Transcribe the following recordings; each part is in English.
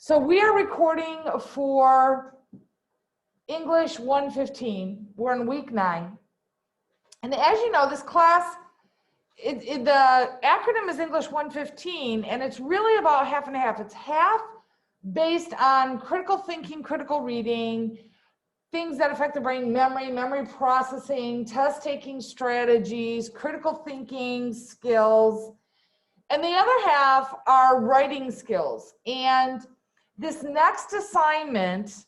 So we are recording for English 115. We're in week 9. And as you know, this class, the acronym is English 115, and it's really about half and half. It's half based on critical thinking, critical reading, things that affect the brain, memory processing, test-taking strategies, critical thinking skills. And the other half are writing skills. And this next assignment,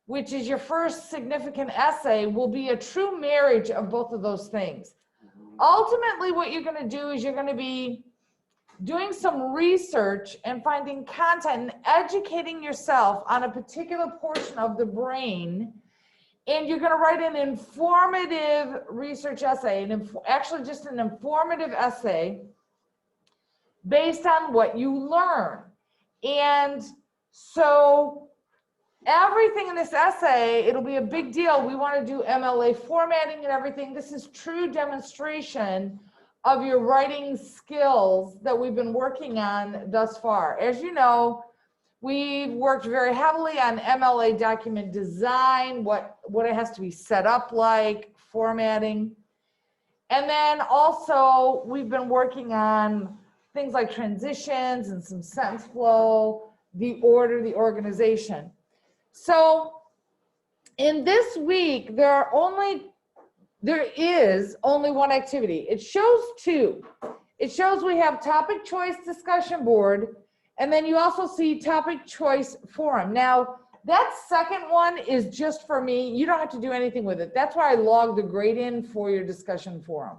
which is your first significant essay, will be a true marriage of both of those things. Ultimately, what you're going to do is you're going to be doing some research and finding content and educating yourself on a particular portion of the brain. And you're going to write an informative research essay, actually just an informative essay based on what you learn. And so everything in this essay, it'll be a big deal. We want to do MLA formatting and everything. This is true demonstration of your writing skills that we've been working on thus far. As you know, we've worked very heavily on MLA document design, what it has to be set up like, formatting. And then also we've been working on things like transitions and some sentence flow, the order, the organization. So in this week, there is only one activity. It shows two. It shows we have topic choice discussion board, and then you also see topic choice forum. Now, that second one is just for me. You don't have to do anything with it. That's why I logged the grade in for your discussion forum.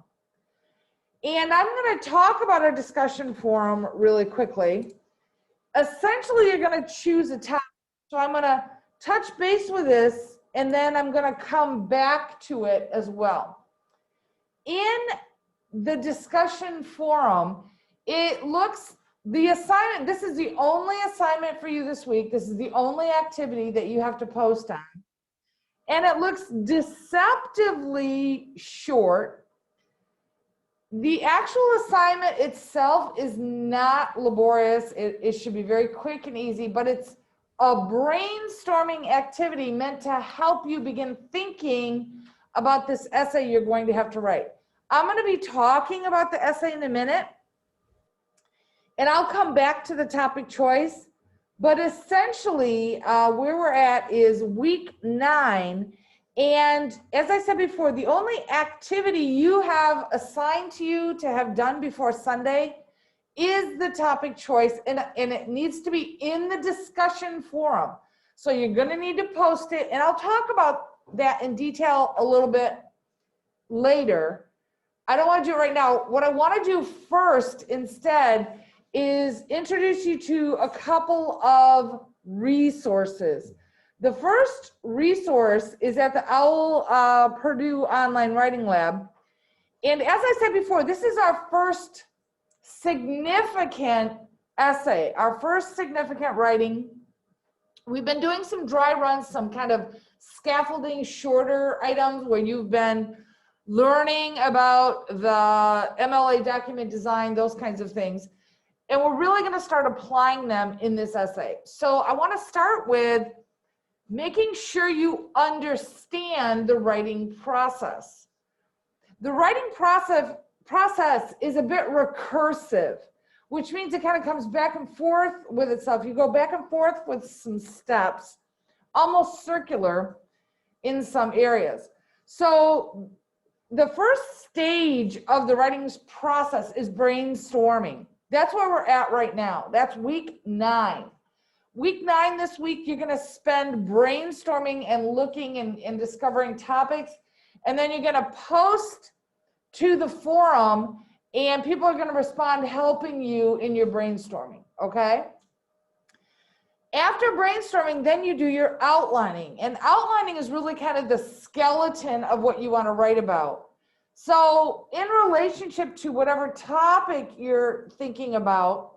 And I'm going to talk about our discussion forum really quickly. Essentially, you're going to choose a topic. So I'm going to touch base with this, and then I'm going to come back to it as well. In the discussion forum, it looks, the assignment, this is the only assignment for you this week. This is the only activity that you have to post on. And it looks deceptively short. The actual assignment itself is not laborious. It should be very quick and easy, but it's a brainstorming activity meant to help you begin thinking about this essay you're going to have to write. I'm going to be talking about the essay in a minute, and I'll come back to the topic choice. But essentially, where we're at is week 9. And as I said before, the only activity you have assigned to you to have done before Sunday is the topic choice, and it needs to be in the discussion forum. So you're going to need to post it, and I'll talk about that in detail a little bit later. I don't want to do it right now. What I want to do first instead is introduce you to a couple of resources. The first resource is at the OWL Purdue Online Writing Lab. And as I said before, this is our first significant essay, our first significant writing. We've been doing some dry runs, some kind of scaffolding, shorter items where you've been learning about the MLA document design, those kinds of things. And we're really going to start applying them in this essay. So I want to start with making sure you understand the writing process. The writing process is a bit recursive, which means it kind of comes back and forth with itself. You go back and forth with some steps, almost circular in some areas. So the first stage of the writing process is brainstorming. That's where we're at right now. That's week 9. Week 9 this week, you're going to spend brainstorming and looking and discovering topics. And then you're going to post to the forum, and people are going to respond helping you in your brainstorming, okay? After brainstorming, then you do your outlining. And outlining is really kind of the skeleton of what you want to write about. So in relationship to whatever topic you're thinking about,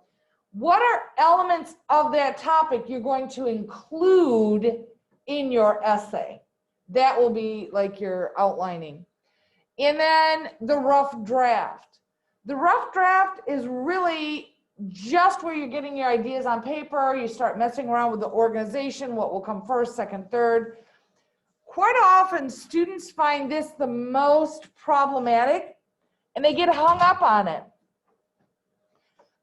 what are elements of that topic you're going to include in your essay? That will be like your outlining. And then the rough draft. The rough draft is really just where you're getting your ideas on paper, you start messing around with the organization, what will come first, second, third. Quite often, students find this the most problematic, and they get hung up on it.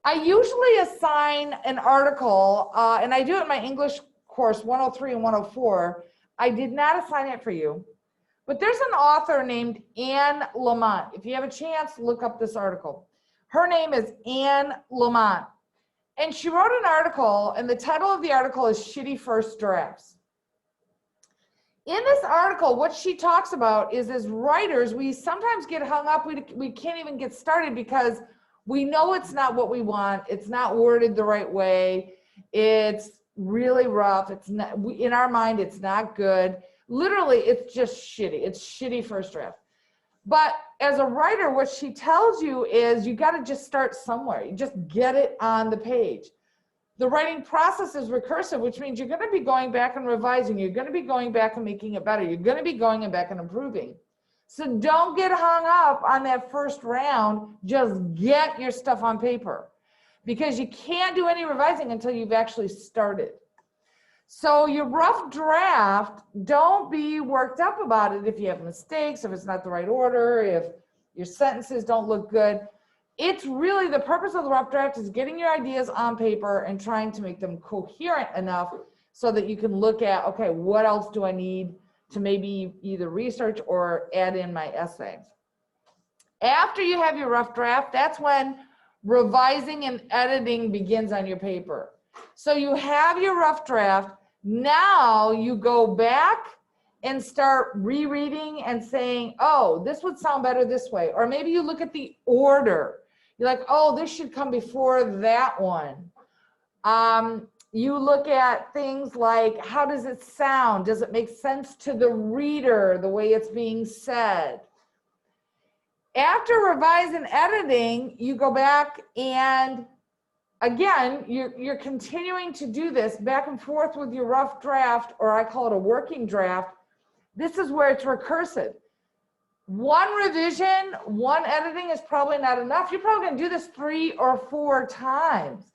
I usually assign an article, and I do it in my English course 103 and 104. I did not assign it for you, but there's an author named Anne Lamont. If you have a chance, look up this article. Her name is Anne Lamont, and she wrote an article, and the title of the article is Shitty First Drafts. In this article, what she talks about is, as writers, we sometimes get hung up. We can't even get started because we know it's not what we want. It's not worded the right way. It's really rough. It's not, in our mind, it's not good. Literally, it's just shitty. It's shitty first draft. But as a writer, what she tells you is you got to just start somewhere. You just get it on the page. The writing process is recursive, which means you're going to be going back and revising. You're going to be going back and making it better. You're going to be going back and improving. So don't get hung up on that first round. Just get your stuff on paper, because you can't do any revising until you've actually started. So your rough draft, don't be worked up about it if you have mistakes, if it's not the right order, if your sentences don't look good. It's really the purpose of the rough draft is getting your ideas on paper and trying to make them coherent enough so that you can look at, okay, what else do I need to maybe either research or add in my essay. After you have your rough draft, that's when revising and editing begins on your paper. So you have your rough draft. Now you go back and start rereading and saying, oh, this would sound better this way. Or maybe you look at the order. You're like, oh, this should come before that one. You look at things like, how does it sound? Does it make sense to the reader, the way it's being said? After revise and editing, you go back and again, you're continuing to do this back and forth with your rough draft, or I call it a working draft. This is where it's recursive. One revision, one editing is probably not enough. You're probably going to do this 3 or 4 times,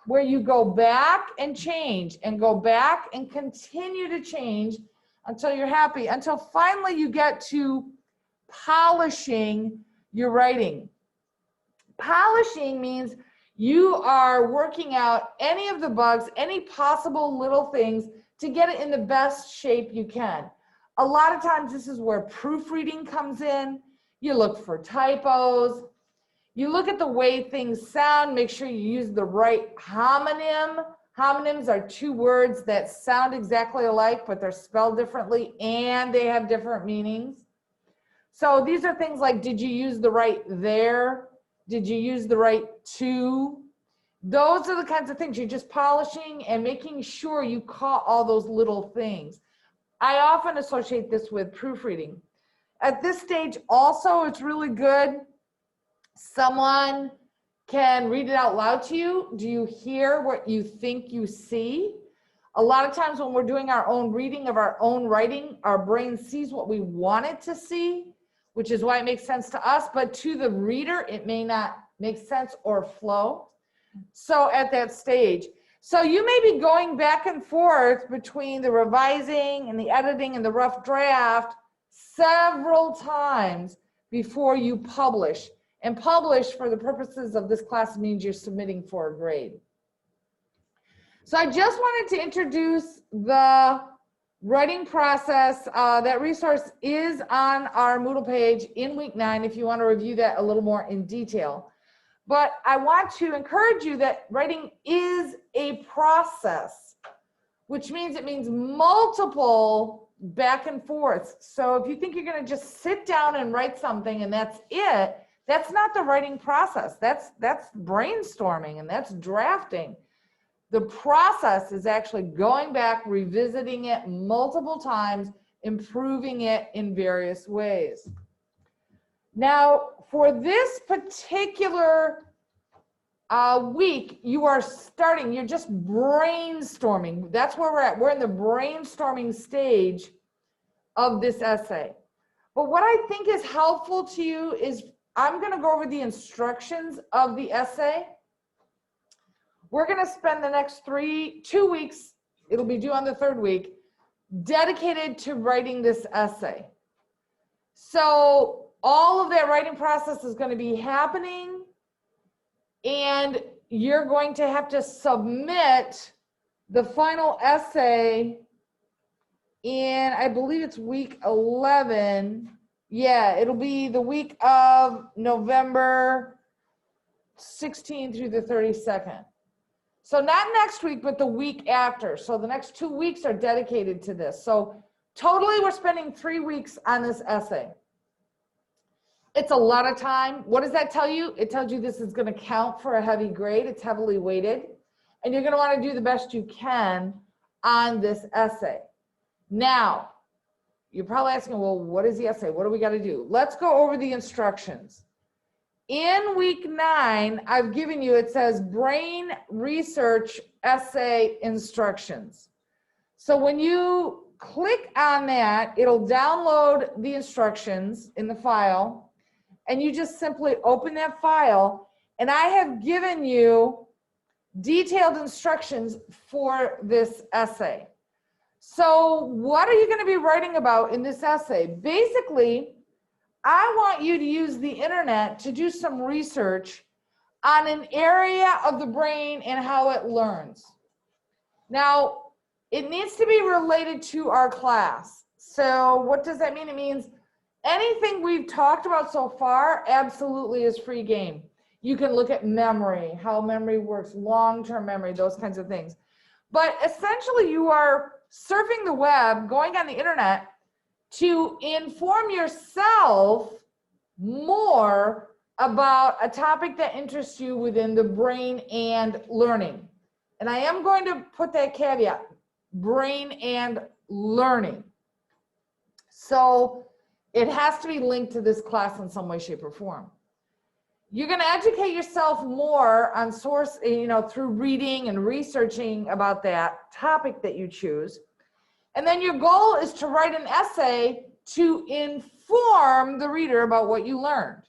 where you go back and change and go back and continue to change until you're happy, until finally you get to polishing your writing. Polishing means you are working out any of the bugs, any possible little things to get it in the best shape you can. A lot of times this is where proofreading comes in. You look for typos. You look at the way things sound, make sure you use the right homonym. Homonyms are 2 words that sound exactly alike, but they're spelled differently and they have different meanings. So these are things like, did you use the right there? Did you use the right to? Those are the kinds of things you're just polishing and making sure you caught all those little things. I often associate this with proofreading. At this stage also, it's really good. Someone can read it out loud to you. Do you hear what you think you see? A lot of times when we're doing our own reading of our own writing, our brain sees what we want it to see, which is why it makes sense to us, but to the reader, it may not make sense or flow. So at that stage, so you may be going back and forth between the revising and the editing and the rough draft several times before you publish. And publish, for the purposes of this class, means you're submitting for a grade. So I just wanted to introduce the writing process. That resource is on our Moodle page in week 9 if you want to review that a little more in detail. But I want to encourage you that writing is a process, which means it means multiple back and forth. So if you think you're going to just sit down and write something and that's it, that's not the writing process. That's brainstorming and that's drafting. The process is actually going back, revisiting it multiple times, improving it in various ways. Now, for this particular week, you are starting, you're just brainstorming. That's where we're at. We're in the brainstorming stage of this essay. But what I think is helpful to you is I'm going to go over the instructions of the essay. we're going to spend the next 2 weeks, it'll be due on the 3rd week, dedicated to writing this essay. So all of that writing process is going to be happening, and you're going to have to submit the final essay in, I believe it's week 11. Yeah, it'll be the week of November 16th through the 32nd. So not next week, but the week after. So the next 2 weeks are dedicated to this. So totally we're spending 3 weeks on this essay. It's a lot of time. What does that tell you? It tells you this is going to count for a heavy grade. It's heavily weighted. And you're going to want to do the best you can on this essay. Now, you're probably asking, well, what is the essay? What do we got to do? Let's go over the instructions. In week 9, I've given you, it says brain research essay instructions. So when you click on that, it'll download the instructions in the file, and you just simply open that file, and I have given you detailed instructions for this essay. So what are you going to be writing about in this essay? Basically, I want you to use the internet to do some research on an area of the brain and how it learns. Now, it needs to be related to our class. So what does that mean? It means anything we've talked about so far absolutely is free game. You can look at memory, how memory works, long-term memory, those kinds of things. But essentially, you are surfing the web, going on the internet to inform yourself more about a topic that interests you within the brain and learning. And I am going to put that caveat, brain and learning. So it has to be linked to this class in some way, shape, or form. You're going to educate yourself more on source, through reading and researching about that topic that you choose. And then your goal is to write an essay to inform the reader about what you learned.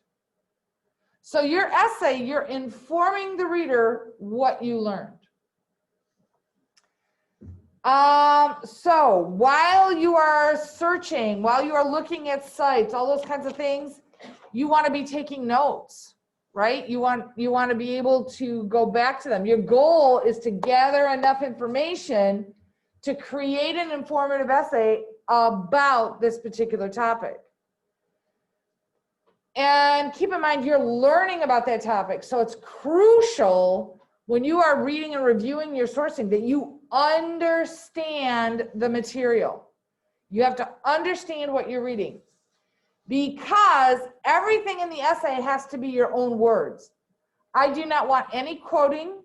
So your essay, you're informing the reader what you learned. So while you are searching, while you are looking at sites, all those kinds of things, you want to be taking notes, right? You want to be able to go back to them. Your goal is to gather enough information to create an informative essay about this particular topic. And keep in mind, you're learning about that topic. So it's crucial when you are reading and reviewing your sourcing that you understand the material. You have to understand what you're reading, because everything in the essay has to be your own words. I do not want any quoting.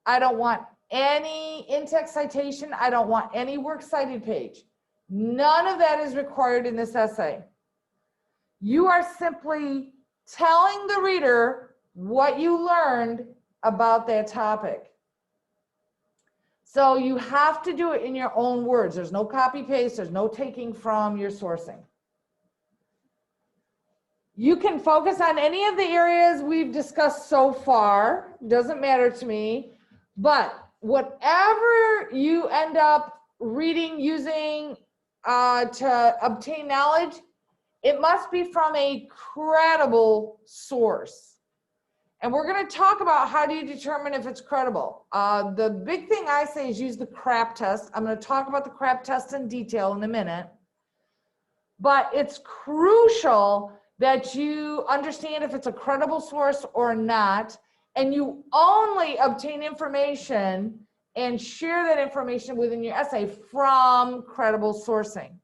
I don't want any in-text citation. I don't want any works cited page. None of that is required in this essay. You are simply telling the reader what you learned about that topic. So you have to do it in your own words. There's no copy paste. There's no taking from your sourcing. You can focus on any of the areas we've discussed so far. Doesn't matter to me. But whatever you end up reading, using to obtain knowledge, it must be from a credible source. And we're going to talk about how do you determine if it's credible. The big thing I say is use the CRAP test. I'm going to talk about the CRAP test in detail in a minute. But it's crucial that you understand if it's a credible source or not, and you only obtain information and share that information within your essay from credible sourcing.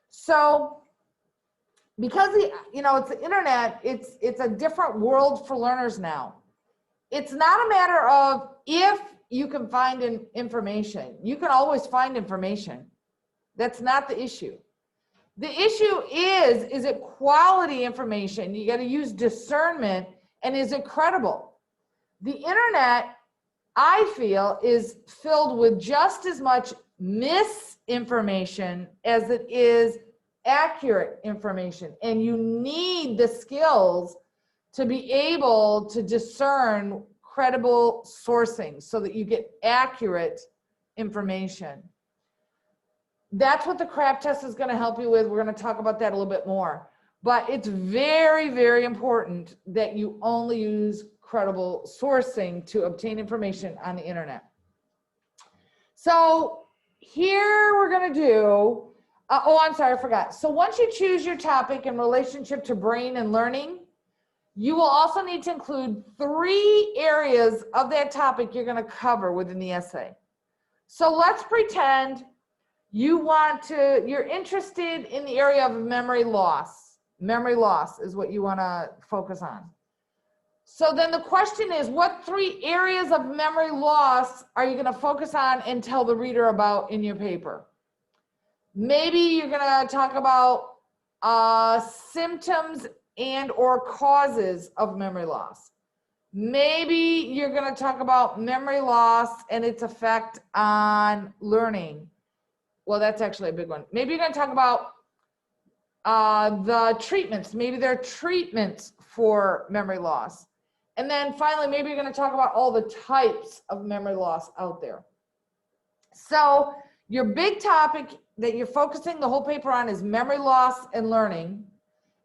So because it's the internet, it's a different world for learners now. It's not a matter of if you can find information. You can always find information. That's not the issue. The issue is it quality information? You got to use discernment, and is it credible? The internet, I feel, is filled with just as much misinformation as it is accurate information, and you need the skills to be able to discern credible sourcing so that you get accurate information. That's what the CRAP test is going to help you with. We're going to talk about that a little bit more. But it's very, very important that you only use credible sourcing to obtain information on the internet. So here we're going to do, oh, I'm sorry, I forgot. So once you choose your topic in relationship to brain and learning, you will also need to include 3 areas of that topic you're going to cover within the essay. So let's pretend you're interested in the area of memory loss. Memory loss is what you want to focus on. So then the question is, what 3 areas of memory loss are you going to focus on and tell the reader about in your paper? Maybe you're going to talk about symptoms and or causes of memory loss. Maybe you're going to talk about memory loss and its effect on learning. Well, that's actually a big one. Maybe you're going to talk about the treatments. Maybe there are treatments for memory loss. And then finally, maybe you're going to talk about all the types of memory loss out there. So your big topic that you're focusing the whole paper on is memory loss and learning.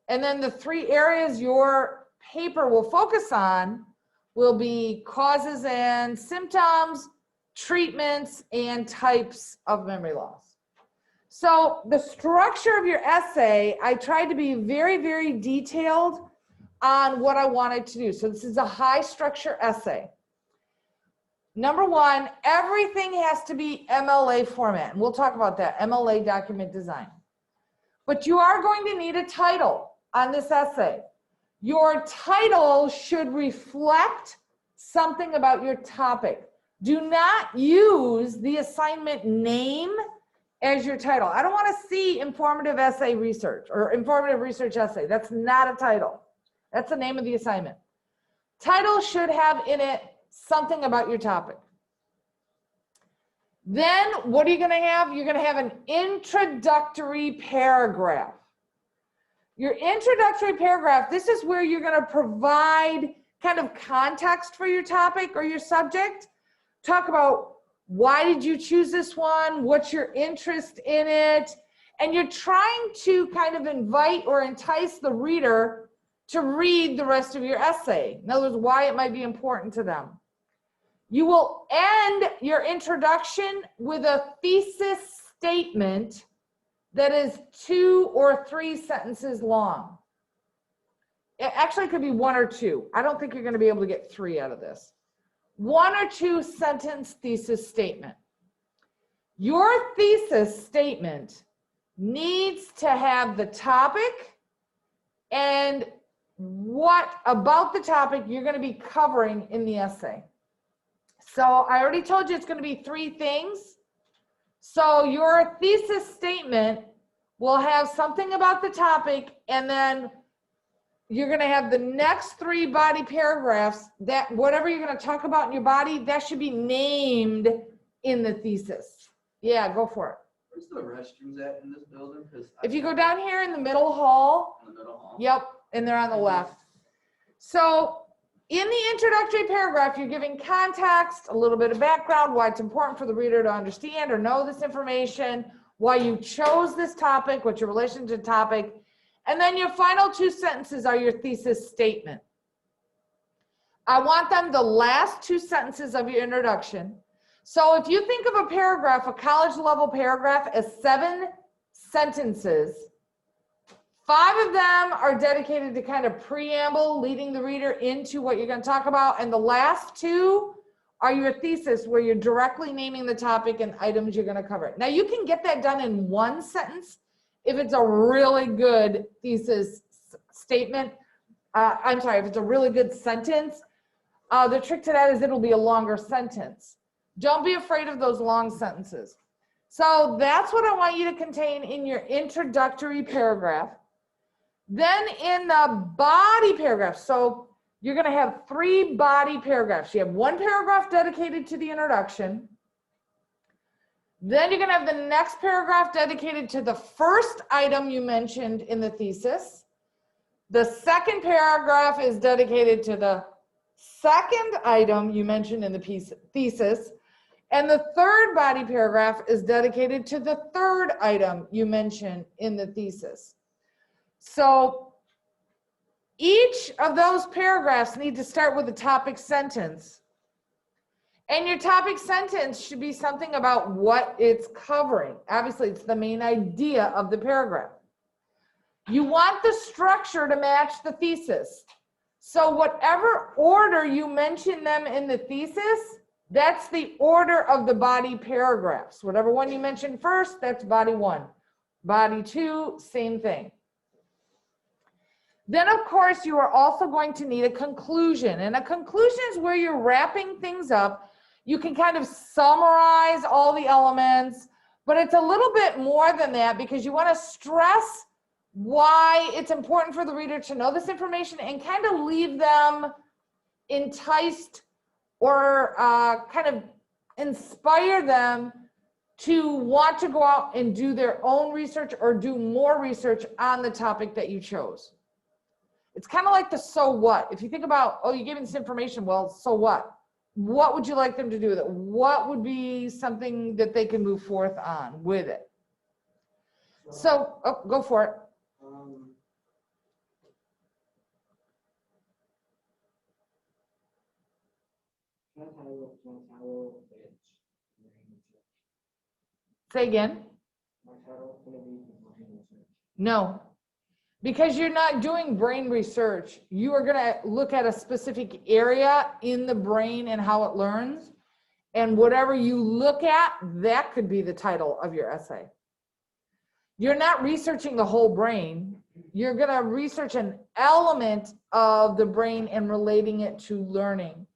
And then the 3 areas your paper will focus on will be causes and symptoms, treatments, and types of memory loss. So the structure of your essay, I tried to be very, very detailed on what I wanted to do. So this is a high structure essay. Number 1, everything has to be MLA format. And we'll talk about that, MLA document design. But you are going to need a title on this essay. Your title should reflect something about your topic. Do not use the assignment name as your title. I don't want to see informative essay research or informative research essay. That's not a title. That's the name of the assignment. Title should have in it something about your topic. Then what are you going to have? You're going to have an introductory paragraph. Your introductory paragraph, this is where you're going to provide kind of context for your topic or your subject. Talk about why did you choose this one? What's your interest in it? And you're trying to kind of invite or entice the reader to read the rest of your essay. In other words, why it might be important to them. You will end your introduction with a thesis statement that is 2 or 3 sentences long. It actually could be 1 or 2. I don't think you're going to be able to get 3 out of this. 1 or 2 sentence thesis statement. Your thesis statement needs to have the topic and what about the topic you're going to be covering in the essay. So I already told you it's going to be 3 things. So your thesis statement will have something about the topic, and then you're going to have the next 3 body paragraphs that whatever you're going to talk about in your body, that should be named in the thesis. Yeah, go for it. Where's the restrooms at in this building? If you go down here in the middle hall, yep, and they're on the left. So in the introductory paragraph, you're giving context, a little bit of background, why it's important for the reader to understand or know this information, why you chose this topic, what's your relation to the topic. And then your final 2 sentences are your thesis statement. I want them the last 2 sentences of your introduction. So if you think of a paragraph, a college level paragraph, as 7 sentences, 5 of them are dedicated to kind of preamble, leading the reader into what you're going to talk about. And the last 2 are your thesis, where you're directly naming the topic and items you're going to cover. Now you can get that done in 1 sentence if it's a really good thesis statement. I'm sorry, if it's a really good sentence. The trick to that is it'll be a longer sentence. Don't be afraid of those long sentences. So that's what I want you to contain in your introductory paragraph. Then in the body paragraph, so you're going to have 3 body paragraphs. You have 1 paragraph dedicated to the introduction. Then you're going to have the next paragraph dedicated to the first item you mentioned in the thesis. The second paragraph is dedicated to the second item you mentioned in the thesis, and the third body paragraph is dedicated to the third item you mentioned in the thesis. So each of those paragraphs need to start with a topic sentence. And your topic sentence should be something about what it's covering. Obviously, it's the main idea of the paragraph. You want the structure to match the thesis. So whatever order you mention them in the thesis, that's the order of the body paragraphs. Whatever one you mentioned first, that's body one. Body two, same thing. Then, of course, you are also going to need a conclusion. And a conclusion is where you're wrapping things up. You can kind of summarize all the elements, but it's a little bit more than that because you want to stress why it's important for the reader to know this information and kind of leave them enticed or kind of inspire them to want to go out and do their own research or do more research on the topic that you chose. It's kind of like the so what. If you think about, oh, you gave me this information, well, so what? What would you like them to do with it? What would be something that they can move forth on with it? So, oh, go for it. Say again. No, because you're not doing brain research. You are going to look at a specific area in the brain and how it learns. And whatever you look at, that could be the title of your essay. You're not researching the whole brain. You're going to research an element of the brain and relating it to learning.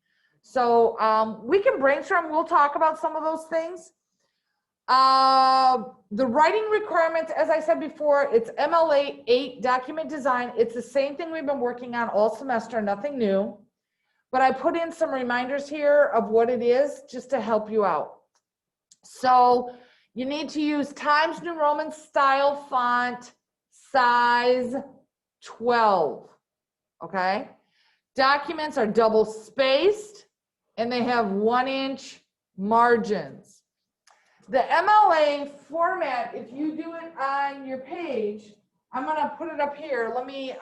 So we can brainstorm. We'll talk about some of those things. The writing requirements, as I said before, it's MLA 8 document design. It's the same thing we've been working on all semester, nothing new. But I put in some reminders here of what it is just to help you out. So you need to use Times New Roman style font, size 12, okay? Documents are double spaced and they have 1-inch margins. The MLA format, if you do it on your page, I'm gonna put it up here. Let me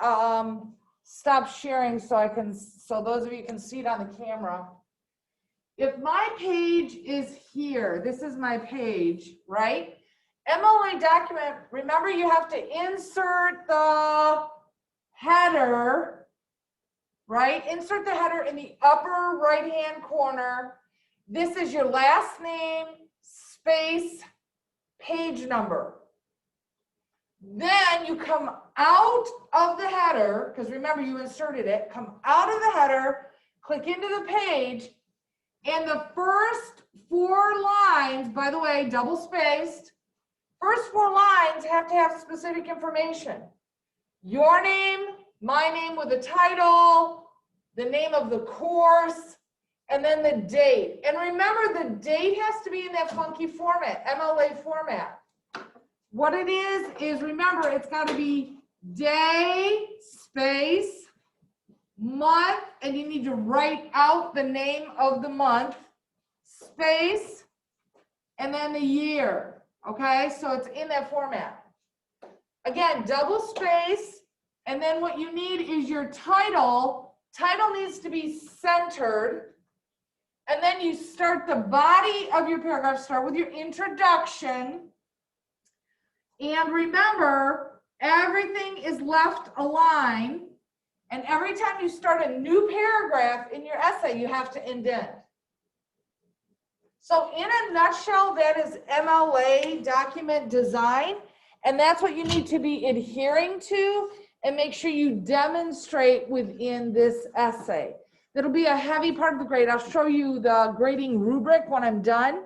stop sharing so those of you can see it on the camera. If my page is here, this is my page, right? MLA document, remember you have to insert the header, right? Insert the header in the upper right-hand corner. This is your last name, space, page number. Then you come out of the header, because remember you inserted it, come out of the header, click into the page, and the first 4 lines, by the way, double spaced, first 4 lines have to have specific information. Your name, my name with the title, the name of the course, and then the date. And remember, the date has to be in that funky format, MLA format. What it is remember, it's got to be day, space, month, and you need to write out the name of the month, space, and then the year. Okay, so it's in that format. Again, double space, and then what you need is your title. Title needs to be centered. And then you start the body of your paragraph, start with your introduction. And remember, everything is left aligned. And every time you start a new paragraph in your essay, you have to indent. So in a nutshell, that is MLA document design. And that's what you need to be adhering to and make sure you demonstrate within this essay. That'll be a heavy part of the grade. I'll show you the grading rubric when I'm done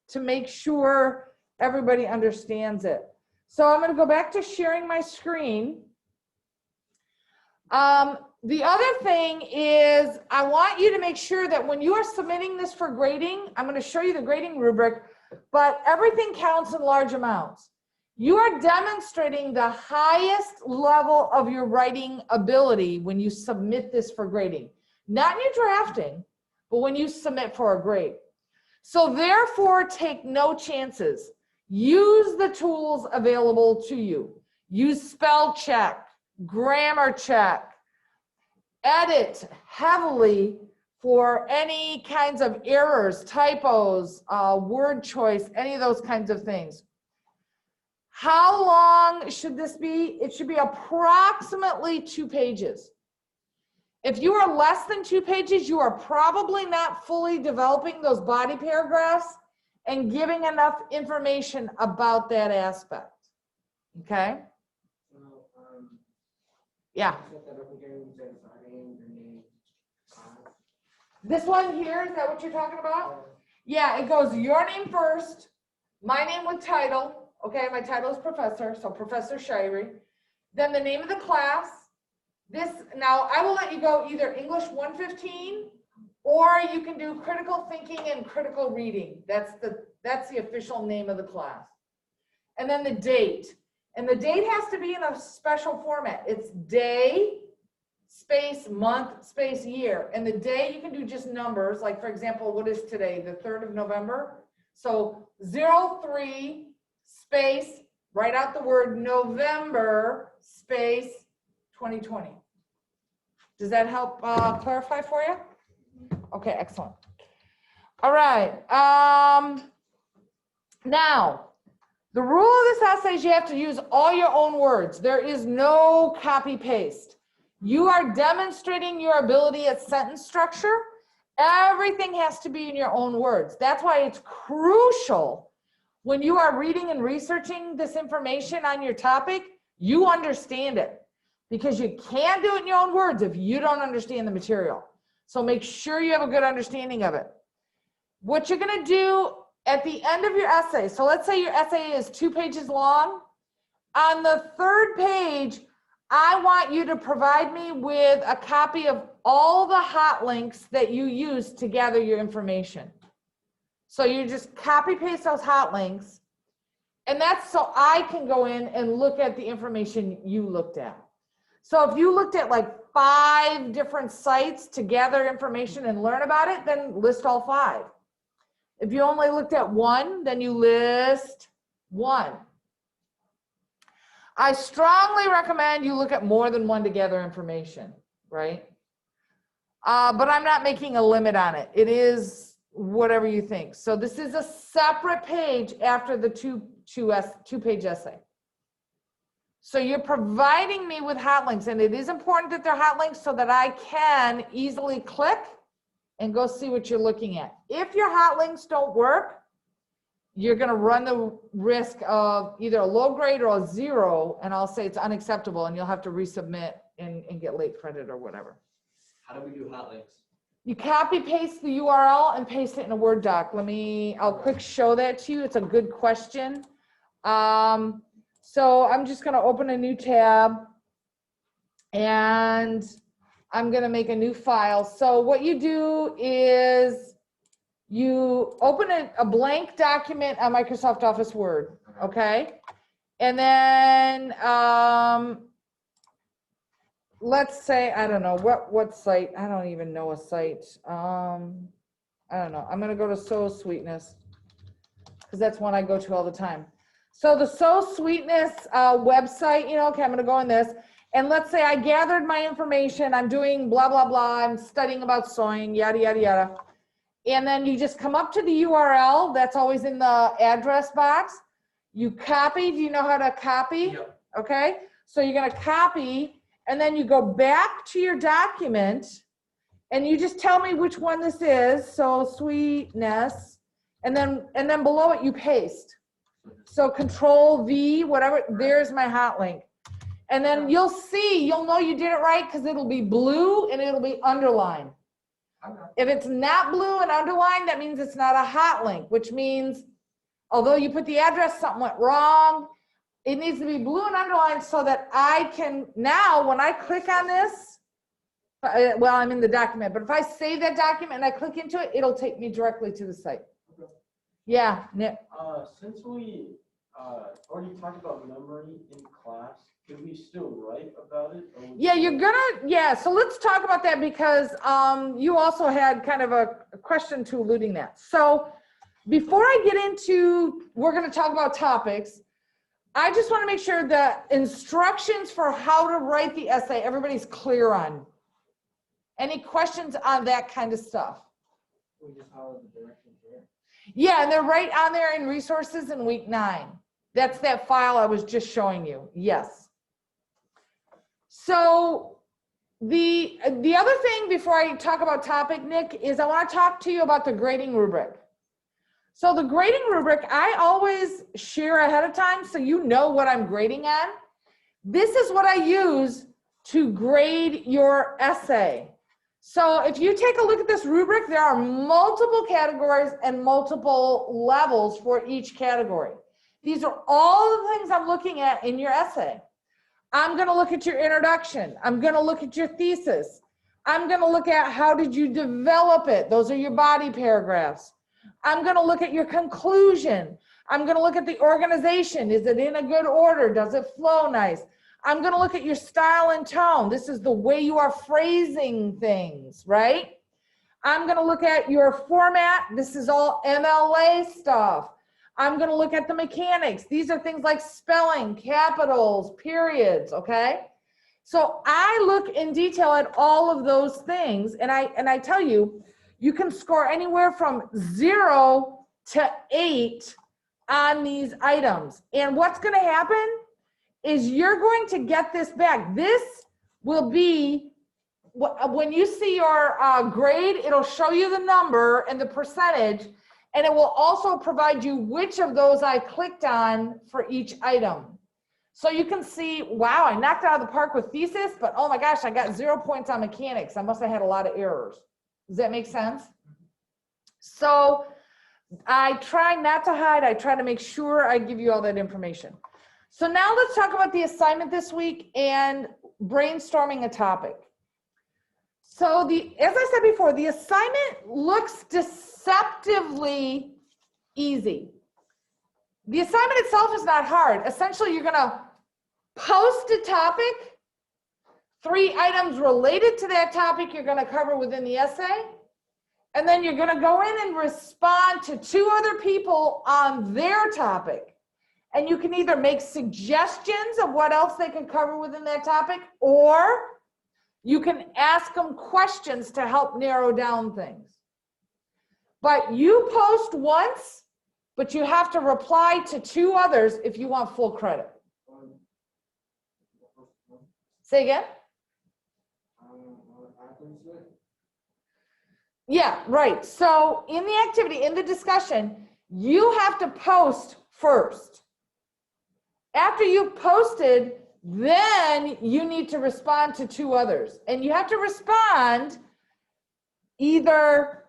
to make sure everybody understands it. So I'm going to go back to sharing my screen. The other thing is I want you to make sure that when you are submitting this for grading, I'm going to show you the grading rubric, but everything counts in large amounts. You are demonstrating the highest level of your writing ability when you submit this for grading. not in your drafting, but when you submit for a grade. So therefore, take no chances. Use the tools available to you. Use spell check, grammar check, edit heavily for any kinds of errors, typos, word choice, any of those kinds of things. How long should this be? It should be approximately 2 pages. If you are less than 2 pages, you are probably not fully developing those body paragraphs and giving enough information about that aspect. Okay? Yeah. This one here, is that what you're talking about? Yeah, it goes your name first, my name with title. Okay, my title is professor, so Professor Shirey. Then the name of the class. This, now I will let you go either English 115 or you can do critical thinking and critical reading. That's the official name of the class. And then the date. And the date has to be in a special format. It's day, space, month, space, year. And the day you can do just numbers. Like for example, what is today? The 3rd of November. So 03 space, write out the word November space 2020. Does that help clarify for you? Okay, excellent. All right. Now, the rule of this essay is you have to use all your own words. There is no copy paste. You are demonstrating your ability at sentence structure. Everything has to be in your own words. That's why it's crucial when you are reading and researching this information on your topic, you understand it. Because you can't do it in your own words if you don't understand the material. So make sure you have a good understanding of it. What you're going to do at the end of your essay, so let's say your essay is 2 pages long. On the 3rd page, I want you to provide me with a copy of all the hot links that you use to gather your information. So you just copy paste those hot links. And that's so I can go in and look at the information you looked at. So if you looked at like 5 different sites to gather information and learn about it, then list all 5. If you only looked at 1, then you list 1. I strongly recommend you look at more than 1 to gather information, right? But I'm not making a limit on it. It is whatever you think. So this is a separate page after the 2-page essay. So you're providing me with hot links, and it is important that they're hot links so that I can easily click and go see what you're looking at. If your hot links don't work, you're going to run the risk of either a low grade or a 0, and I'll say it's unacceptable, and you'll have to resubmit and get late credit or whatever. How do we do hot links? You copy paste the URL and paste it in a Word doc. I'll quick show that to you. It's a good question. So I'm just going to open a new tab and I'm going to make a new file. So what you do is you open a blank document on Microsoft Office Word, okay? And then let's say, I don't know, what site? I don't even know a site. I don't know. I'm going to go to So Sweetness because that's one I go to all the time. So the So Sweetness website, okay, I'm going to go in this. And let's say I gathered my information. I'm doing blah, blah, blah. I'm studying about sewing, yada, yada, yada. And then you just come up to the URL. That's always in the address box. You copy. Do you know how to copy? Yep. Okay. So you're going to copy. And then you go back to your document. And you just tell me which one this is. So Sweetness. And then below it, you paste. So Control V, whatever, there's my hot link. And then you'll know you did it right because it'll be blue and it'll be underlined. If it's not blue and underlined, that means it's not a hot link, which means although you put the address, something went wrong. It needs to be blue and underlined so that I can, now when I click on this, well, I'm in the document, but if I save that document and I click into it, it'll take me directly to the site. Yeah, Nick. Since we already talked about memory in class. Can we still write about it? Yeah, so let's talk about that because you also had kind of a question to alluding that. So before I get into, we're going to talk about topics. I just want to make sure the instructions for how to write the essay, everybody's clear on. Any questions on that kind of stuff? We just follow the directions here. Yeah, and they're right on there in resources in week 9. That's that file I was just showing you. Yes. So the other thing before I talk about topic, Nick, is I want to talk to you about the grading rubric. So the grading rubric, I always share ahead of time so you know what I'm grading on. This is what I use to grade your essay. So if you take a look at this rubric, there are multiple categories and multiple levels for each category. These are all the things I'm looking at in your essay. I'm going to look at your introduction. I'm going to look at your thesis. I'm going to look at how did you develop it. Those are your body paragraphs. I'm going to look at your conclusion. I'm going to look at the organization. Is it in a good order? Does it flow nice? I'm going to look at your style and tone. This is the way you are phrasing things, right? I'm going to look at your format. This is all MLA stuff. I'm going to look at the mechanics. These are things like spelling, capitals, periods, okay? So I look in detail at all of those things, and I tell you, you can score anywhere from 0 to 8 on these items. And what's going to happen is you're going to get this back. This will be, when you see your grade, it'll show you the number and the percentage, and it will also provide you which of those I clicked on for each item. So you can see, wow, I knocked it out of the park with thesis, but oh my gosh, I got 0 points on mechanics. I must have had a lot of errors. Does that make sense? So I try not to hide. I try to make sure I give you all that information. So now let's talk about the assignment this week and brainstorming a topic. So as I said before, the assignment looks deceptively easy. The assignment itself is not hard. Essentially, you're going to post a topic, 3 items related to that topic you're going to cover within the essay, and then you're going to go in and respond to 2 other people on their topic. And you can either make suggestions of what else they can cover within that topic, or you can ask them questions to help narrow down things. But you post once, but you have to reply to 2 others if you want full credit. Say again? Yeah, right. So in the activity, in the discussion, you have to post first. After you've posted, then you need to respond to 2 others. And you have to respond either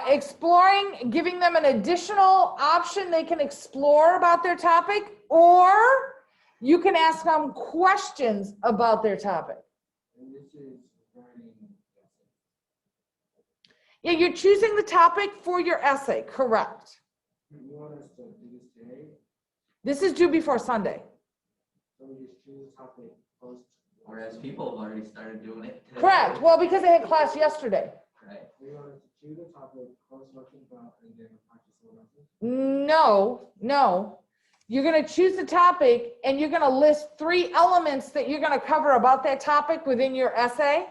exploring, giving them an additional option they can explore about their topic, or you can ask them questions about their topic. And this is regarding Yeah, you're choosing the topic for your essay, correct. you want us to do this today? This is due before Sunday. So we just choose a topic, post. Whereas people have already started doing it today. Correct. Well, because they had class yesterday. Right. We want us to choose a topic, post something about, and then practice a little bit. No. You're going to choose the topic and you're going to list 3 elements that you're going to cover about that topic within your essay.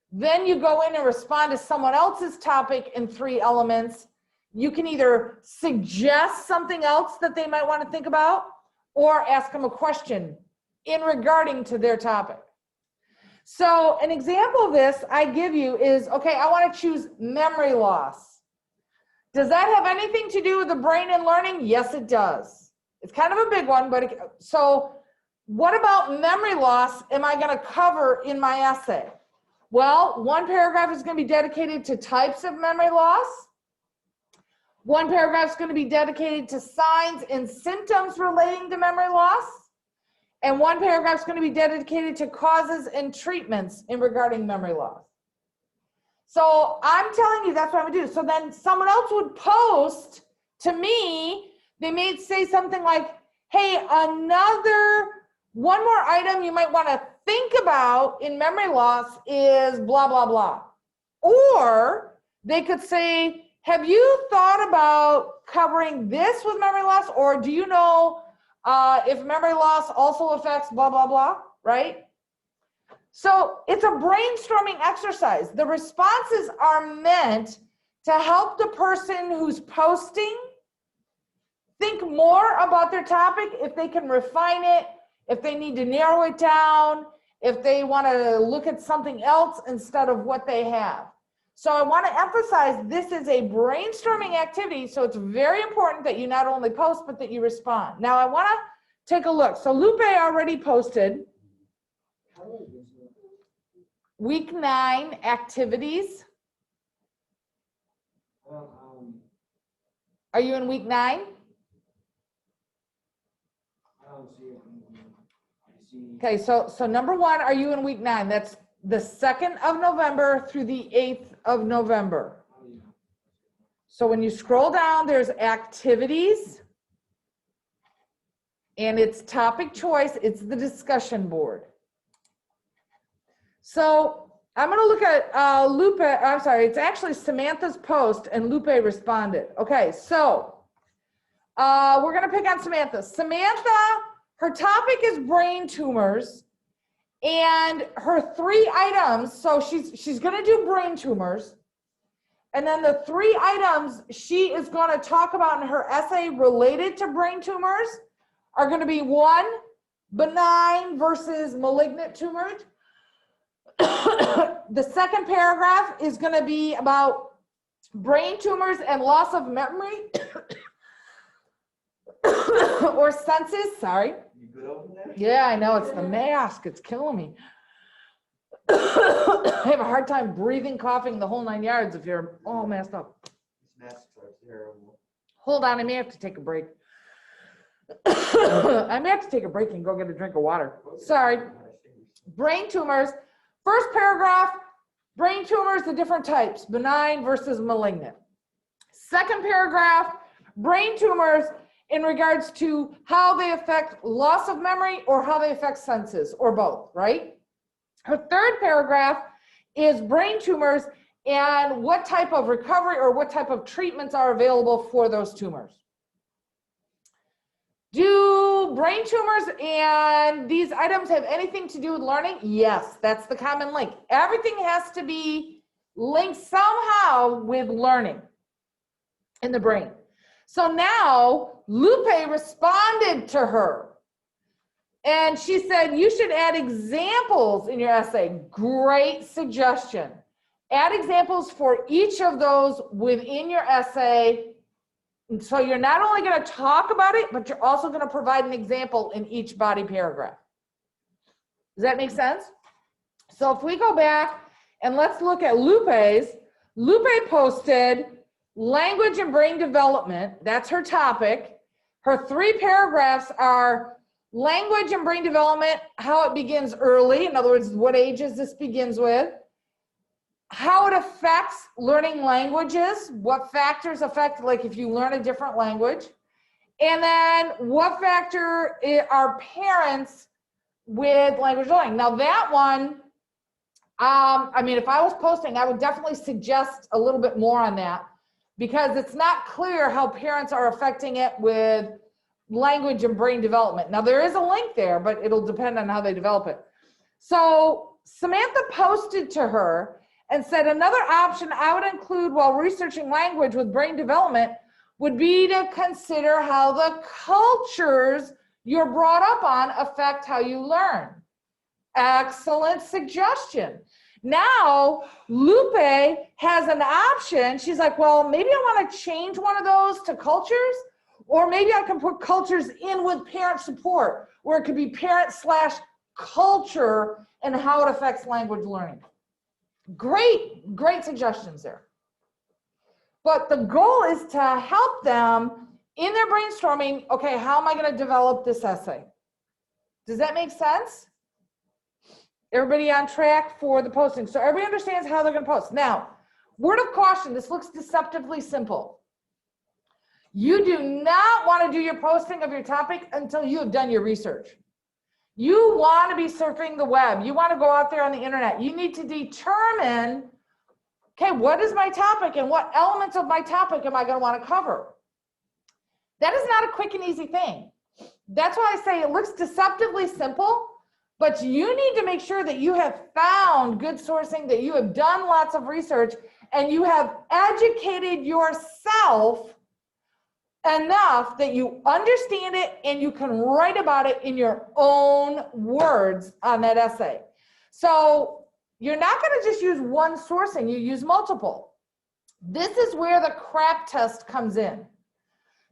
Then you go in and respond to someone else's topic in 3 elements. You can either suggest something else that they might want to think about, or ask them a question in regarding to their topic. So an example of this I give you is, okay, I want to choose memory loss. Does that have anything to do with the brain and learning? Yes, it does. It's kind of a big one, but so what about memory loss am I going to cover in my essay? Well, 1 paragraph is going to be dedicated to types of memory loss. 1 paragraph is going to be dedicated to signs and symptoms relating to memory loss. And 1 paragraph is going to be dedicated to causes and treatments in regarding memory loss. So I'm telling you that's what I'm going to do. So then someone else would post to me They may say something like, hey, one more item you might want to think about in memory loss is blah, blah, blah. Or they could say, have you thought about covering this with memory loss? Or do you know if memory loss also affects blah, blah, blah, right? So it's a brainstorming exercise. The responses are meant to help the person who's posting think more about their topic, if they can refine it, if they need to narrow it down, if they want to look at something else instead of what they have. So I want to emphasize this is a brainstorming activity, so it's very important that you not only post, but that you respond. Now I want to take a look. So Lupe already posted week 9 activities. Are you in week 9? Okay, so number 1, are you in week 9? That's the 2nd of November through the 8th of November. So when you scroll down, there's activities, and it's topic choice. It's the discussion board. So I'm going to look at Lupe. I'm sorry, it's actually Samantha's post, and Lupe responded. Okay, so we're going to pick on Samantha. Samantha, her topic is brain tumors, and her 3 items, so she's going to do brain tumors, and then the 3 items she is going to talk about in her essay related to brain tumors are going to be 1, benign versus malignant tumors. The second paragraph is going to be about brain tumors and loss of memory or senses, sorry. You good over there? Yeah, I know, it's the mask, it's killing me. I have a hard time breathing, coughing, the whole 9 yards if you're all messed up. This mask are terrible. Hold on, I may have to take a break. I may have to take a break and go get a drink of water. Sorry. Brain tumors. First paragraph, brain tumors, the different types, benign versus malignant. Second paragraph, brain tumors in regards to how they affect loss of memory or how they affect senses, or both, right? Her third paragraph is brain tumors and what type of recovery or what type of treatments are available for those tumors. Do brain tumors and these items have anything to do with learning? Yes, that's the common link. Everything has to be linked somehow with learning in the brain. So now Lupe responded to her, and she said, you should add examples in your essay. Great suggestion. Add examples for each of those within your essay. And so you're not only going to talk about it, but you're also going to provide an example in each body paragraph. Does that make sense? So if we go back and let's look at Lupe's, Lupe posted language and brain development. That's her topic. Her 3 paragraphs are language and brain development, how it begins early. In other words, what ages this begins with. How it affects learning languages, what factors affect, like if you learn a different language, and then what factor are parents with language learning. Now that one, I mean, if I was posting, I would definitely suggest a little bit more on that, because it's not clear how parents are affecting it with language and brain development. Now there is a link there, but it'll depend on how they develop it. So Samantha posted to her and said, another option I would include while researching language with brain development would be to consider how the cultures you're brought up on affect how you learn. Excellent suggestion. Now, Lupe has an option. She's like, well, maybe I want to change one of those to cultures, or maybe I can put cultures in with parent support, where it could be parent/culture and how it affects language learning. Great suggestions there. But the goal is to help them in their brainstorming, okay, how am I going to develop this essay? Does that make sense? Everybody on track for the posting? So everybody understands how they're going to post. Now, word of caution, this looks deceptively simple. You do not want to do your posting of your topic until you have done your research. You want to be surfing the web. You want to go out there on the internet. You need to determine, okay, what is my topic and what elements of my topic am I going to want to cover? That is not a quick and easy thing. That's why I say it looks deceptively simple, but you need to make sure that you have found good sourcing, that you have done lots of research, and you have educated yourself enough that you understand it and you can write about it in your own words on that essay. So you're not going to just use one sourcing, you use multiple. This is where the crap test comes in.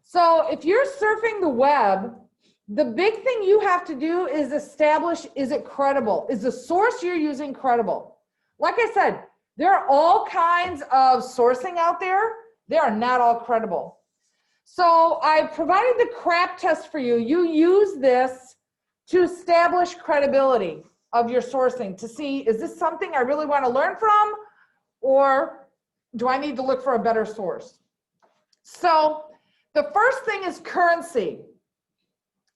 So if you're surfing the web, the big thing you have to do is establish, is it credible? Is the source you're using credible? Like I said, there are all kinds of sourcing out there. They are not all credible. So I provided the crap test for you. You use this to establish credibility of your sourcing to see, is this something I really want to learn from, or do I need to look for a better source? So the first thing is currency.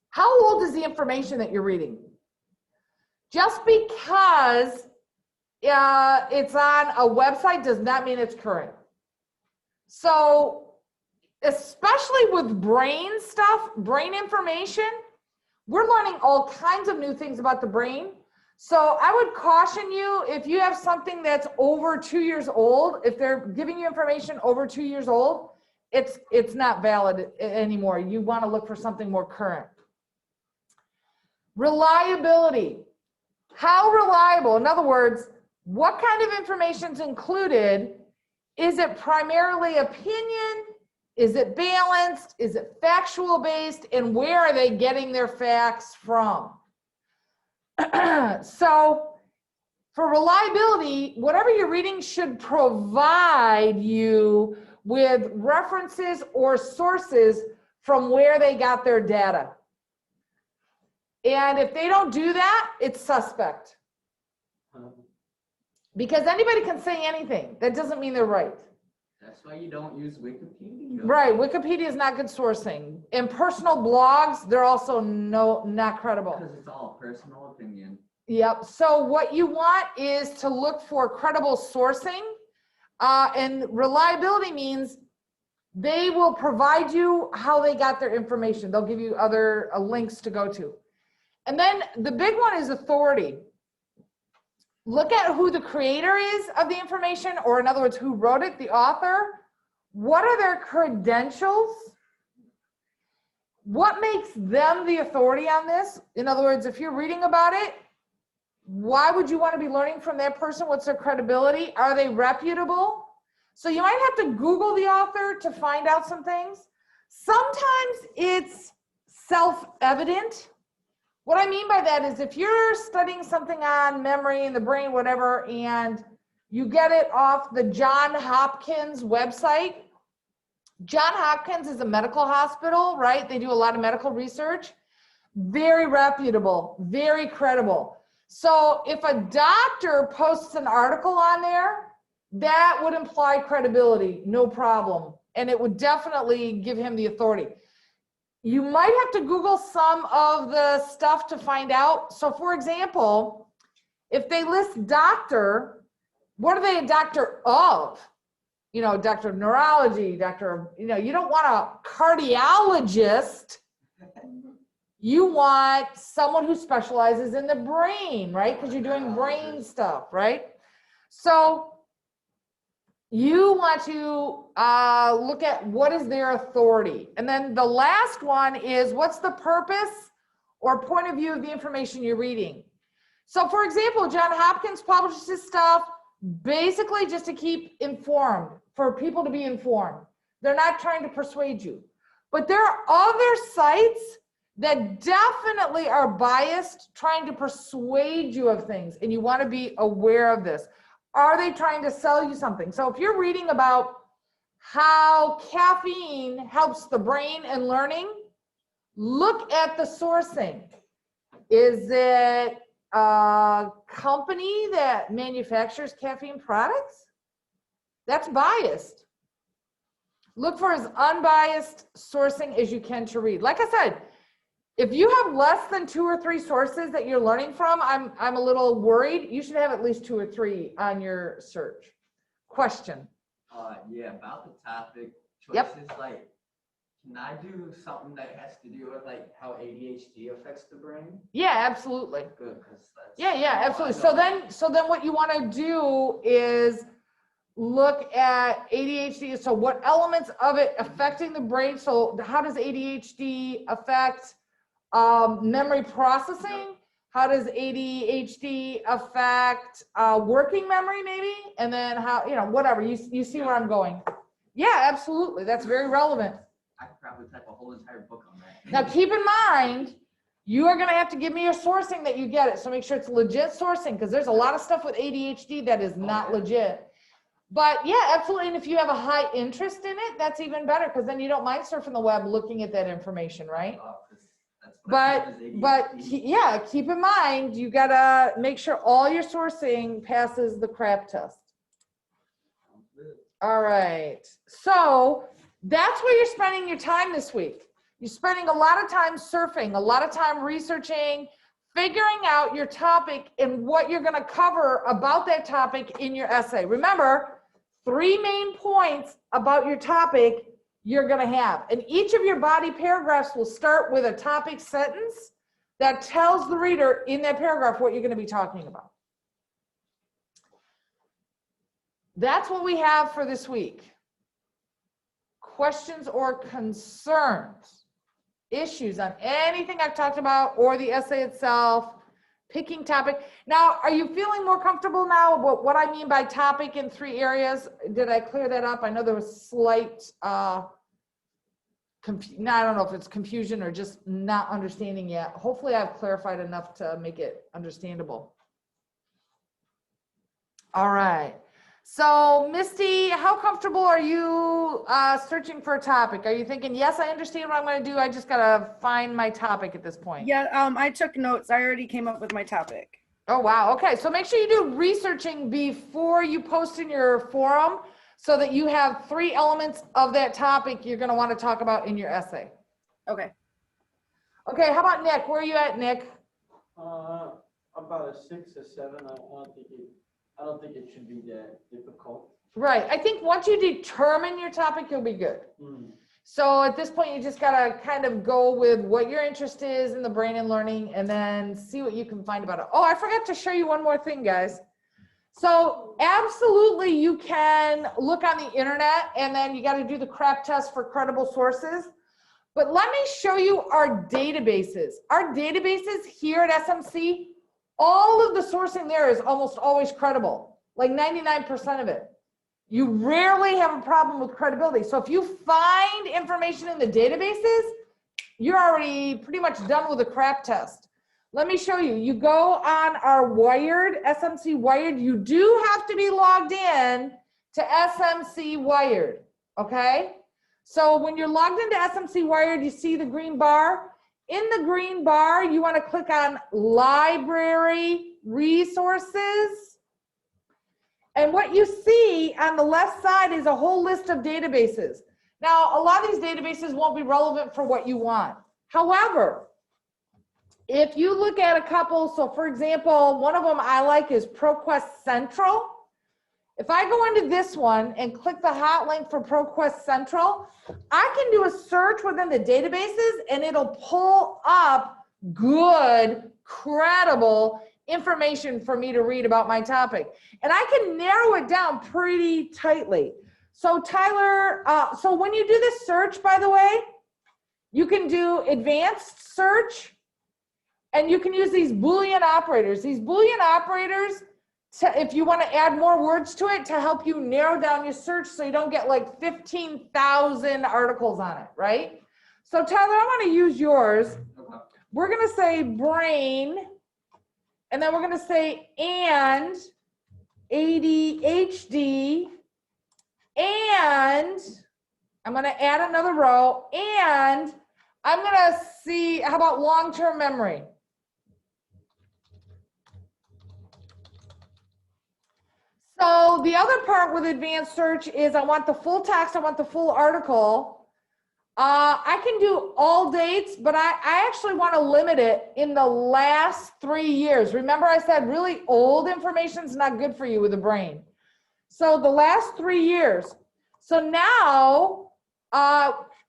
How old is the information that you're reading? Just because it's on a website does not mean it's current. So especially with brain stuff, brain information, we're learning all kinds of new things about the brain. So I would caution you, if you have something that's over 2 years old, if they're giving you information over 2 years old, it's not valid anymore. You want to look for something more current. Reliability. How reliable? In other words, what kind of information is included? Is it primarily opinion? Is it balanced? Is it factual based? And where are they getting their facts from? So for reliability, whatever you're reading should provide you with references or sources from where they got their data. And if they don't do that, it's suspect. Because anybody can say anything. That doesn't mean they're right. That's why you don't use Wikipedia. Right, Wikipedia is not good sourcing. And personal blogs, they're also not credible. Because it's all personal opinion. Yep, so what you want is to look for credible sourcing. And reliability means they will provide you how they got their information. They'll give you other links to go to. And then the big one is authority. Look at who the creator is of the information, or in other words, who wrote it, the author. What are their credentials? What makes them the authority on this? In other words, if you're reading about it, why would you want to be learning from that person? What's their credibility? Are they reputable? So you might have to Google the author to find out some things. Sometimes it's self-evident. What I mean by that is if you're studying something on memory and the brain, whatever, and you get it off the Johns Hopkins website. Johns Hopkins is a medical hospital, right? They do a lot of medical research. Very reputable, very credible. So if a doctor posts an article on there, that would imply credibility, no problem. And it would definitely give him the authority. You might have to Google some of the stuff to find out. So for example, if they list doctor, what are they a doctor of? You know, doctor of neurology, doctor of, you know, you don't want a cardiologist. You want someone who specializes in the brain, right? Because you're doing brain stuff, right? So you want to look at what is their authority. And then the last one is what's the purpose or point of view of the information you're reading. So for example, Johns Hopkins publishes stuff basically just to keep informed, for people to be informed. They're not trying to persuade you. But there are other sites that definitely are biased, trying to persuade you of things, and you want to be aware of this. Are they trying to sell you something? So if you're reading about how caffeine helps the brain and learning, look at the sourcing. Is it a company that manufactures caffeine products? That's biased. Look for as unbiased sourcing as you can to read. Like I said, if you have less than 2 or 3 sources that you're learning from, I'm a little worried. You should have at least 2 or 3 on your search. Question. Yeah, about the topic Yep. choices, like, can I do something that has to do with like how ADHD affects the brain? Yeah, absolutely. Good, because that's Yeah, absolutely. So then what you want to do is look at ADHD. So what elements of it affecting the brain? So how does ADHD affect memory processing? How does ADHD affect working memory maybe? And then how, whatever, you see where I'm going. Yeah, absolutely. That's very relevant. I could probably type a whole entire book on that. Now keep in mind, you are going to have to give me your sourcing that you get it. So make sure it's legit sourcing, because there's a lot of stuff with ADHD that is not legit. But yeah, absolutely. And if you have a high interest in it, that's even better, because then you don't mind surfing the web looking at that information, right? 'Cause that's what I think is But ADHD. yeah, keep in mind, you got to make sure all your sourcing passes the crap test. All right. So that's where you're spending your time this week. You're spending a lot of time surfing, a lot of time researching, figuring out your topic and what you're going to cover about that topic in your essay. Remember, 3 main points about your topic you're going to have. And each of your body paragraphs will start with a topic sentence that tells the reader in that paragraph what you're going to be talking about. That's what we have for this week. Questions or concerns, issues on anything I've talked about or the essay itself, picking topic. Now, are you feeling more comfortable now about what I mean by topic in 3 areas? Did I clear that up? I know there was slight, I don't know if it's confusion or just not understanding yet. Hopefully I've clarified enough to make it understandable. All right. So, Misty, how comfortable are you searching for a topic? Are you thinking, yes, I understand what I'm going to do. I just got to find my topic at this point? Yeah, I took notes. I already came up with my topic. Oh, wow. Okay. So make sure you do researching before you post in your forum so that you have 3 elements of that topic you're going to want to talk about in your essay. Okay. Okay. How about Nick? Where are you at, Nick? About a 6 or 7. I don't think it should be that difficult. Right. I think once you determine your topic, you'll be good. So at this point, you just got to kind of go with what your interest is in the brain and learning, and then see what you can find about it. Oh, I forgot to show you one more thing, guys. So absolutely, you can look on the internet, and then you got to do the crap test for credible sources. But let me show you our databases. Our databases here at SMC, all of the sourcing there is almost always credible, like 99% of it. You rarely have a problem with credibility. So if you find information in the databases, you're already pretty much done with the crap test. Let me show you. You go on our Wired, SMC Wired. You do have to be logged in to SMC Wired, okay? So when you're logged into SMC Wired, you see the green bar. In the green bar, you want to click on Library Resources. And what you see on the left side is a whole list of databases. Now, a lot of these databases won't be relevant for what you want. However, if you look at a couple, so for example, one of them I like is ProQuest Central. If I go into this one and click the hot link for ProQuest Central, I can do a search within the databases and it'll pull up good, credible information for me to read about my topic. And I can narrow it down pretty tightly. So Tyler, so when you do this search, by the way, you can do advanced search and you can use these Boolean operators. These Boolean operators, if you want to add more words to it to help you narrow down your search so you don't get like 15,000 articles on it, right? So Tyler, I want to use yours. We're going to say brain, and then we're going to say and ADHD, and I'm going to add another row, and I'm going to see, how about long-term memory? So the other part with advanced search is I want the full text, I want the full article. I can do all dates, but I actually want to limit it in the last 3 years. Remember I said really old information is not good for you with the brain. So the last 3 years. So now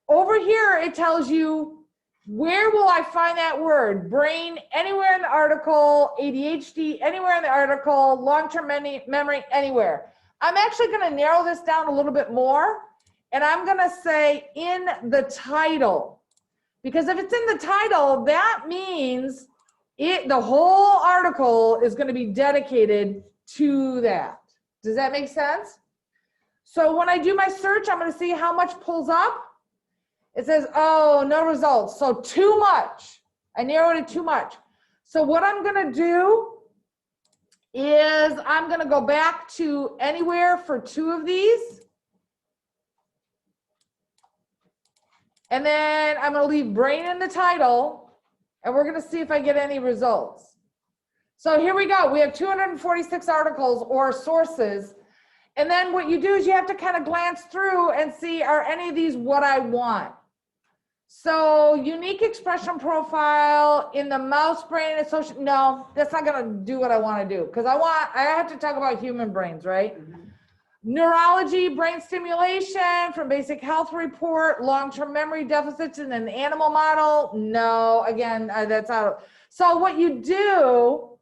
over here it tells you where will I find that word? Brain, anywhere in the article, ADHD, anywhere in the article, long-term memory, anywhere. I'm actually going to narrow this down a little bit more. And I'm going to say in the title, because if it's in the title, that means the whole article is going to be dedicated to that. Does that make sense? So when I do my search, I'm going to see how much pulls up. It says, oh, no results. So too much. I narrowed it too much. So what I'm going to do is I'm going to go back to anywhere for 2 of these. And then I'm going to leave brain in the title, and we're going to see if I get any results. So here we go. We have 246 articles or sources. And then what you do is you have to kind of glance through and see, are any of these what I want? So unique expression profile in the mouse brain association. No, that's not going to do what I want to do, because I have to talk about human brains, right? Neurology, brain stimulation from basic health report, long-term memory deficits in an animal model. No, again, that's out. So what you do,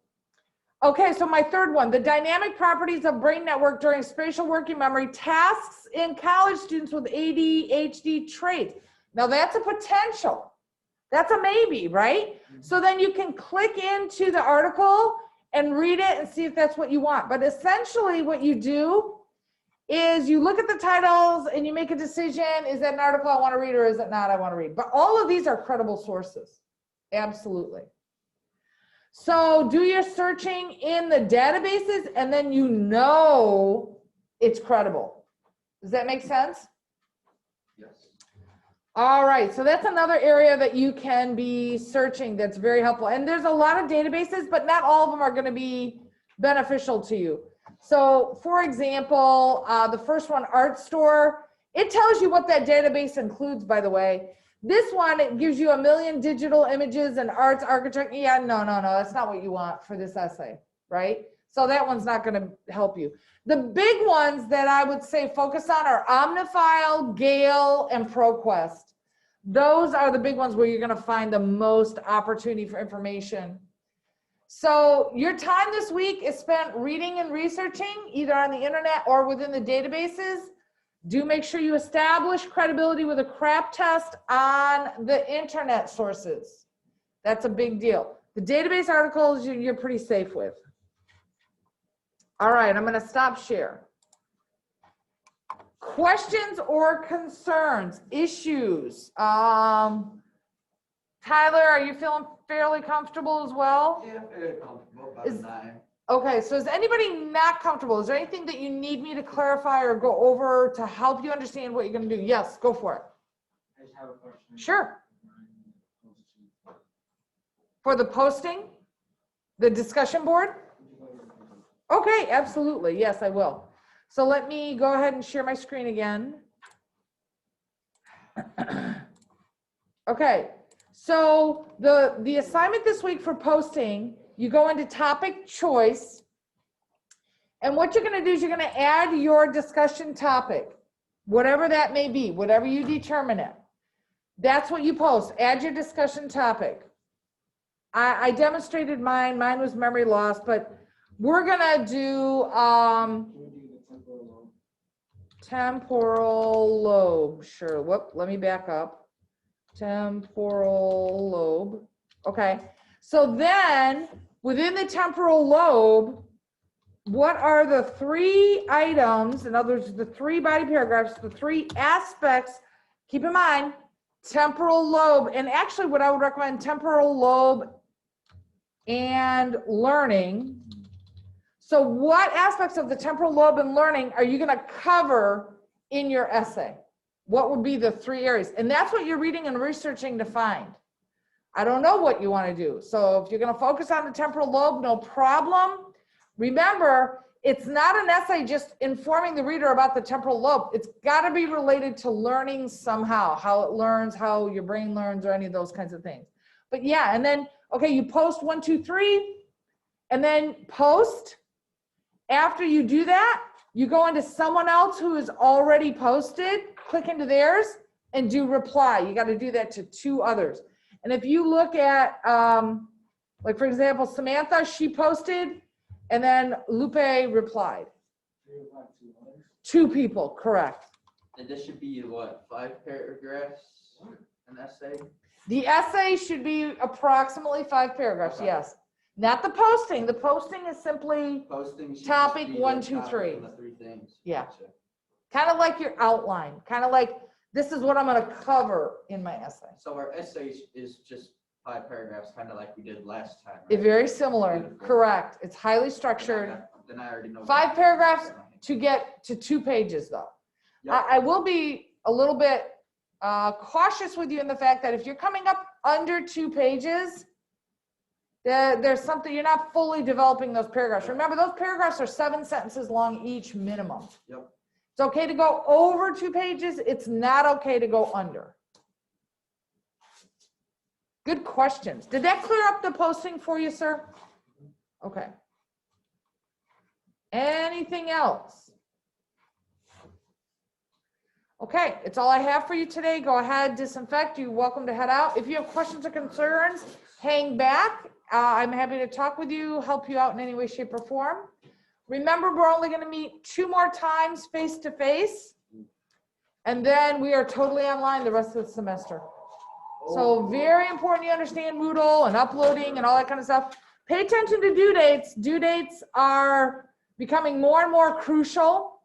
okay, so my third one, the dynamic properties of brain network during spatial working memory tasks in college students with ADHD traits. Now that's a potential. That's a maybe, right? So then you can click into the article and read it and see if that's what you want. But essentially what you do is you look at the titles and you make a decision, is that an article I want to read or is it not I want to read? But all of these are credible sources. Absolutely. So do your searching in the databases and then you know it's credible. Does that make sense? Yes. All right, so that's another area that you can be searching that's very helpful. And there's a lot of databases, but not all of them are going to be beneficial to you. So for example, the first one, Art Store, it tells you what that database includes, by the way. This one, it gives you 1 million digital images and arts, architecture. Yeah, no, that's not what you want for this essay, right? So that one's not going to help you. The big ones that I would say focus on are Omnifile, Gale, and ProQuest. Those are the big ones where you're going to find the most opportunity for information. So your time this week is spent reading and researching, either on the internet or within the databases. Do make sure you establish credibility with a CRAP test on the internet sources. That's a big deal. The database articles you're pretty safe with. All right, I'm going to stop share. Questions or concerns, issues? Tyler, are you feeling fairly comfortable as well? Yeah, very comfortable, about Is- a 9. Okay, so is anybody not comfortable? Is there anything that you need me to clarify or go over to help you understand what you're going to do? Yes, go for it. I just have a question. Sure. For the posting, the discussion board? Okay, absolutely. Yes, I will. So let me go ahead and share my screen again. Okay, so the assignment this week for posting, you go into topic choice, and what you're going to do is you're going to add your discussion topic, whatever that may be, whatever you determine it. That's what you post. Add your discussion topic. I demonstrated mine. Mine was memory loss, but we're going to do temporal lobe. Sure. Whoop, let me back up. Temporal lobe. Okay. So then within the temporal lobe, what are the 3 items, in other words, the 3 body paragraphs, the 3 aspects, keep in mind, temporal lobe, and actually what I would recommend, temporal lobe and learning. So what aspects of the temporal lobe and learning are you going to cover in your essay? What would be the 3 areas? And that's what you're reading and researching to find. I don't know what you want to do. So if you're going to focus on the temporal lobe, no problem. Remember, it's not an essay just informing the reader about the temporal lobe. It's got to be related to learning somehow, how it learns, how your brain learns, or any of those kinds of things. But yeah, and then, okay, you post 1, 2, 3, and then post. After you do that, you go into someone else who is already posted, click into theirs, and do reply. You got to do that to 2 others. And if you look at, like for example, Samantha, she posted, and then Lupe replied. 2 people, correct. And this should be what, 5 paragraphs, an essay? The essay should be approximately 5 paragraphs, Okay. yes. Not the posting. The posting is simply Posting should Topic just be 1, the 2, topic 3. and the 3 things. Yeah. Gotcha. kind of like your outline, kind of like, this is what I'm going to cover in my essay. So our essay is just 5 paragraphs, kind of like we did last time, right? Very similar, Beautiful. correct. It's highly structured. Then I already know. 5 paragraphs to get to 2 pages though. Yep. I will be a little bit cautious with you in the fact that if you're coming up under 2 pages, there's something, you're not fully developing those paragraphs. Remember, those paragraphs are 7 sentences long each minimum. Yep. It's okay to go over 2 pages. It's not okay to go under. Good questions. Did that clear up the posting for you, sir? Okay. Anything else? Okay, it's all I have for you today. Go ahead, disinfect. You're welcome to head out. If you have questions or concerns, hang back. I'm happy to talk with you, help you out in any way, shape, or form. Remember, we're only going to meet 2 more times face-to-face, and then we are totally online the rest of the semester. So very important you understand Moodle and uploading and all that kind of stuff. Pay attention to due dates. Due dates are becoming more and more crucial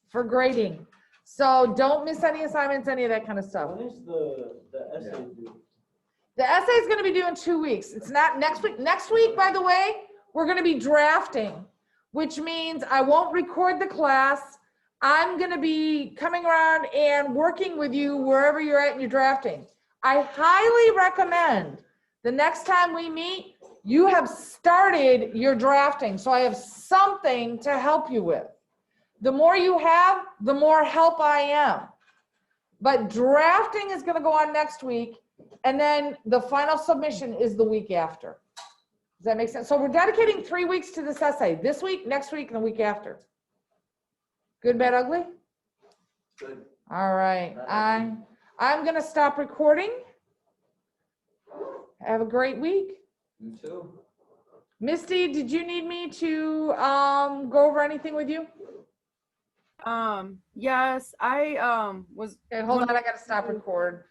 for grading. So don't miss any assignments, any of that kind of stuff. When is the essay due? The essay is going to be due in 2 weeks. It's not next week. Next week, by the way, we're going to be drafting, which means I won't record the class. I'm going to be coming around and working with you wherever you're at in your drafting. I highly recommend the next time we meet, you have started your drafting. So I have something to help you with. The more you have, the more help I am. But drafting is going to go on next week. And then the final submission is the week after. Does that make sense? So we're dedicating 3 weeks to this essay. This week, next week, and the week after. Good, bad, ugly? Good. All right. I'm going to stop recording. Have a great week. You too. Misty, did you need me to go over anything with you? Yes, I was. Okay, hold on. I got to stop record.